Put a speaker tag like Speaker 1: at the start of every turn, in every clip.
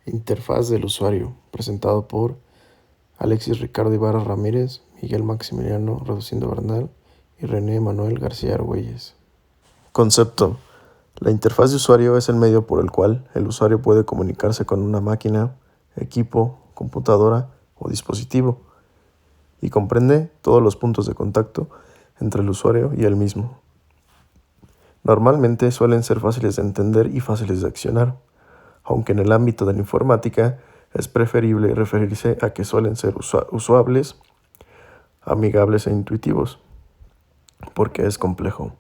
Speaker 1: Interfaz del usuario, presentado por Alexis Ricardo Ibarra Ramírez, Miguel Maximiliano Reducindo Bernal y René Manuel García Argüelles. Concepto. La interfaz de usuario es el medio por el cual el usuario puede comunicarse con una máquina, equipo, computadora o dispositivo y comprende todos los puntos de contacto entre el usuario y él mismo. Normalmente suelen ser fáciles de entender y fáciles de accionar, aunque en el ámbito de la informática es preferible referirse a que suelen ser usuables, amigables e intuitivos, porque es complejo.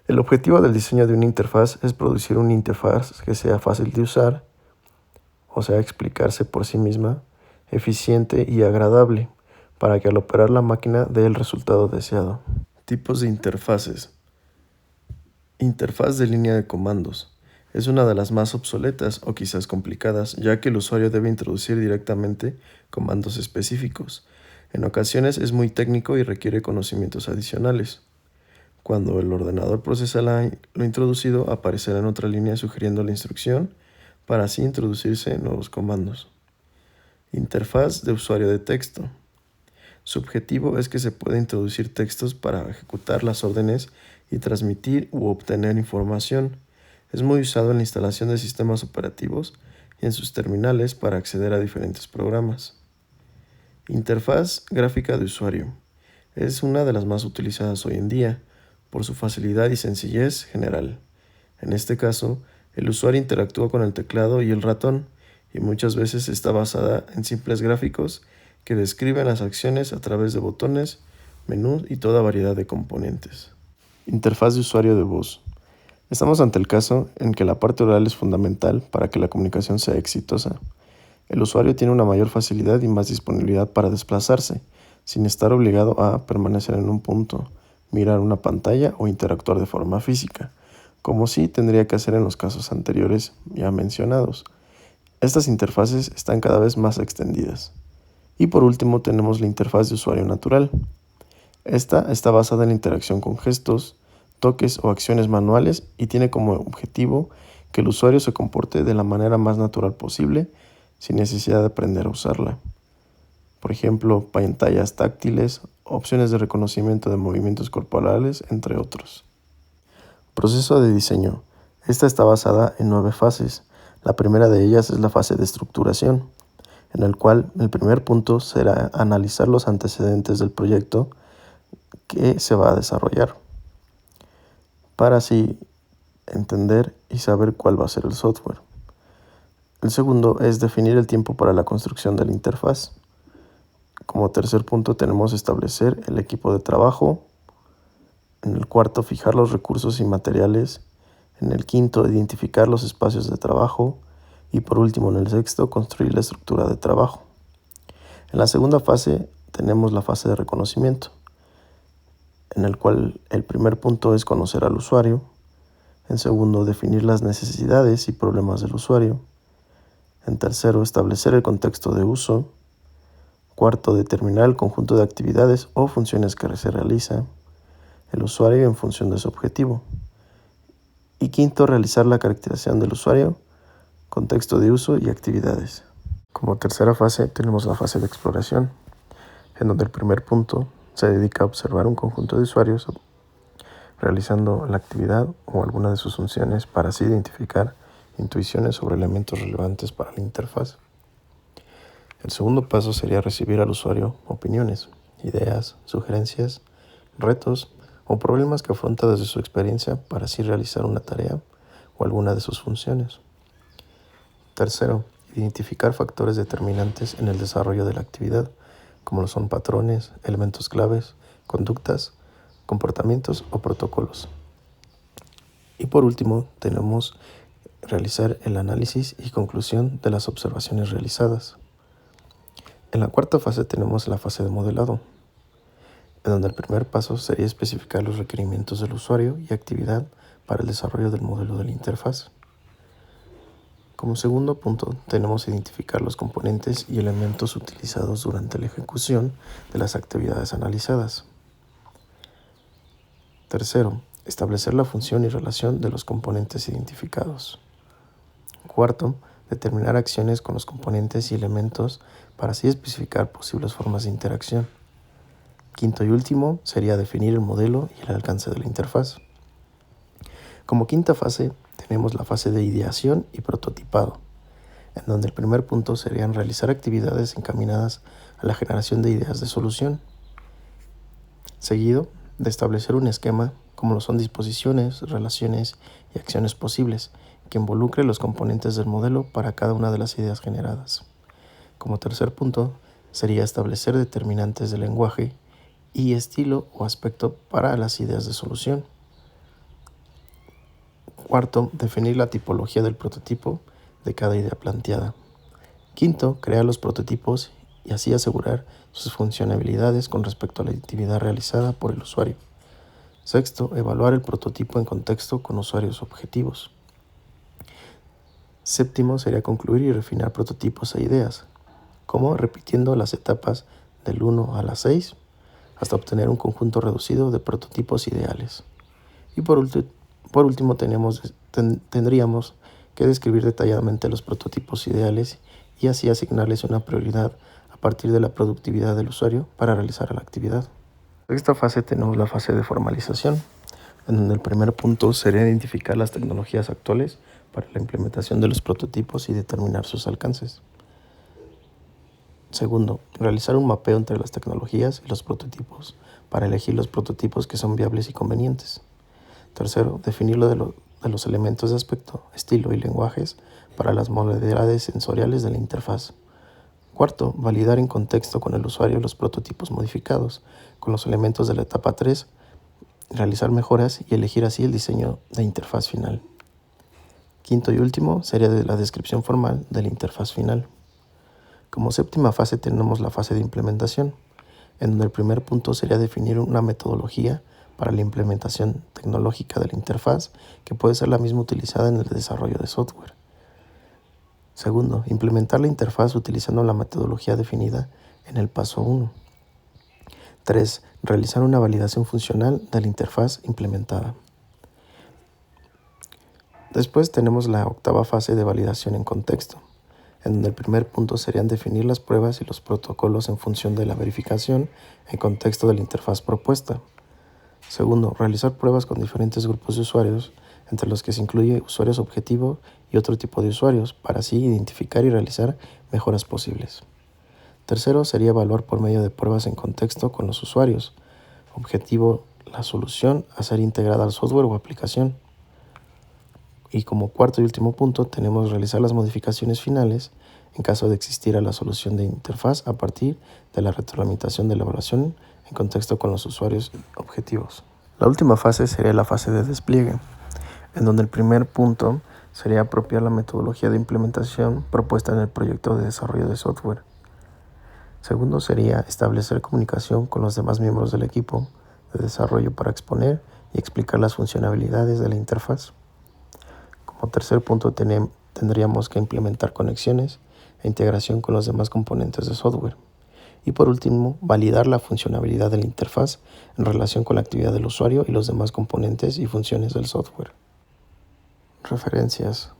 Speaker 1: El objetivo del diseño de una interfaz es producir una interfaz que sea fácil de usar, o sea, explicarse por sí misma, eficiente y agradable, para que al operar la máquina dé el resultado deseado. Tipos de interfaces. Interfaz de línea de comandos. Es una de las más obsoletas o quizás complicadas, ya que el usuario debe introducir directamente comandos específicos. En ocasiones es muy técnico y requiere conocimientos adicionales. Cuando el ordenador procesa lo introducido, aparecerá en otra línea sugiriendo la instrucción para así introducirse nuevos comandos. Interfaz de usuario de texto. Su objetivo es que se pueda introducir textos para ejecutar las órdenes y transmitir u obtener información. Es muy usado en la instalación de sistemas operativos y en sus terminales para acceder a diferentes programas. Interfaz gráfica de usuario. Es una de las más utilizadas hoy en día por su facilidad y sencillez general. En este caso, el usuario interactúa con el teclado y el ratón y muchas veces está basada en simples gráficos que describen las acciones a través de botones, menús y toda variedad de componentes. Interfaz de usuario de voz. Estamos ante el caso en que la parte oral es fundamental para que la comunicación sea exitosa. El usuario tiene una mayor facilidad y más disponibilidad para desplazarse, sin estar obligado a permanecer en un punto, mirar una pantalla o interactuar de forma física, como sí tendría que hacer en los casos anteriores ya mencionados. Estas interfaces están cada vez más extendidas. Y por último tenemos la interfaz de usuario natural. Esta está basada en la interacción con gestos, toques o acciones manuales y tiene como objetivo que el usuario se comporte de la manera más natural posible sin necesidad de aprender a usarla. Por ejemplo, pantallas táctiles, opciones de reconocimiento de movimientos corporales, entre otros. Proceso de diseño. Esta está basada en 9 fases. La primera de ellas es la fase de estructuración, en el cual el primer punto será analizar los antecedentes del proyecto que se va a desarrollar, para así entender y saber cuál va a ser el software. El segundo es definir el tiempo para la construcción de la interfaz. Como tercer punto tenemos establecer el equipo de trabajo. En el cuarto, fijar los recursos y materiales. En el quinto, identificar los espacios de trabajo. Y por último, en el sexto, construir la estructura de trabajo. En la segunda fase tenemos la fase de reconocimiento, en el cual el primer punto es conocer al usuario. En segundo, definir las necesidades y problemas del usuario. En tercero, establecer el contexto de uso. Cuarto, determinar el conjunto de actividades o funciones que se realiza el usuario en función de su objetivo. Y quinto, realizar la caracterización del usuario, contexto de uso y actividades. Como tercera fase tenemos la fase de exploración, en donde el primer punto se dedica a observar un conjunto de usuarios realizando la actividad o alguna de sus funciones para así identificar intuiciones sobre elementos relevantes para la interfaz. El segundo paso sería recibir al usuario opiniones, ideas, sugerencias, retos o problemas que afronta desde su experiencia para así realizar una tarea o alguna de sus funciones. Tercero, identificar factores determinantes en el desarrollo de la actividad, como lo son patrones, elementos claves, conductas, comportamientos o protocolos. Y por último, tenemos realizar el análisis y conclusión de las observaciones realizadas. En la cuarta fase tenemos la fase de modelado, en donde el primer paso sería especificar los requerimientos del usuario y actividad para el desarrollo del modelo de la interfaz. Como segundo punto, tenemos identificar los componentes y elementos utilizados durante la ejecución de las actividades analizadas. Tercero, establecer la función y relación de los componentes identificados. Cuarto, determinar acciones con los componentes y elementos para así especificar posibles formas de interacción. Quinto y último sería definir el modelo y el alcance de la interfaz. Como quinta fase tenemos la fase de ideación y prototipado, en donde el primer punto serían realizar actividades encaminadas a la generación de ideas de solución, seguido de establecer un esquema como lo son disposiciones, relaciones y acciones posibles que involucre los componentes del modelo para cada una de las ideas generadas. Como tercer punto sería establecer determinantes de lenguaje y estilo o aspecto para las ideas de solución. Cuarto, definir la tipología del prototipo de cada idea planteada. Quinto, crear los prototipos y así asegurar sus funcionalidades con respecto a la actividad realizada por el usuario. Sexto, evaluar el prototipo en contexto con usuarios objetivos. Séptimo, sería concluir y refinar prototipos e ideas, como repitiendo las etapas del 1 a la 6 hasta obtener un conjunto reducido de prototipos ideales. Y por último tendríamos que describir detalladamente los prototipos ideales y así asignarles una prioridad a partir de la productividad del usuario para realizar la actividad. En esta fase tenemos la fase de formalización, en donde el primer punto sería identificar las tecnologías actuales para la implementación de los prototipos y determinar sus alcances. Segundo, realizar un mapeo entre las tecnologías y los prototipos para elegir los prototipos que son viables y convenientes. Tercero, definir de los elementos de aspecto, estilo y lenguajes para las modalidades sensoriales de la interfaz. Cuarto, validar en contexto con el usuario los prototipos modificados con los elementos de la etapa 3, realizar mejoras y elegir así el diseño de interfaz final. Quinto y último sería de la descripción formal de la interfaz final. Como séptima fase tenemos la fase de implementación, en donde el primer punto sería definir una metodología para la implementación tecnológica de la interfaz que puede ser la misma utilizada en el desarrollo de software. Segundo, implementar la interfaz utilizando la metodología definida en el paso 1. 3. Realizar una validación funcional de la interfaz implementada. Después tenemos la octava fase de validación en contexto, en donde el primer punto serían definir las pruebas y los protocolos en función de la verificación en contexto de la interfaz propuesta. Segundo, realizar pruebas con diferentes grupos de usuarios, entre los que se incluye usuarios objetivo y otro tipo de usuarios, para así identificar y realizar mejoras posibles. Tercero, sería evaluar por medio de pruebas en contexto con los usuarios objetivo la solución a ser integrada al software o aplicación. Y como cuarto y último punto, tenemos realizar las modificaciones finales en caso de existir a la solución de interfaz a partir de la retroalimentación de la evaluación en contexto con los usuarios objetivos. La última fase sería la fase de despliegue, en donde el primer punto sería apropiar la metodología de implementación propuesta en el proyecto de desarrollo de software. Segundo sería establecer comunicación con los demás miembros del equipo de desarrollo para exponer y explicar las funcionalidades de la interfaz. Como tercer punto tendríamos que implementar conexiones e integración con los demás componentes de software. Y por último, validar la funcionalidad de la interfaz en relación con la actividad del usuario y los demás componentes y funciones del software. Referencias.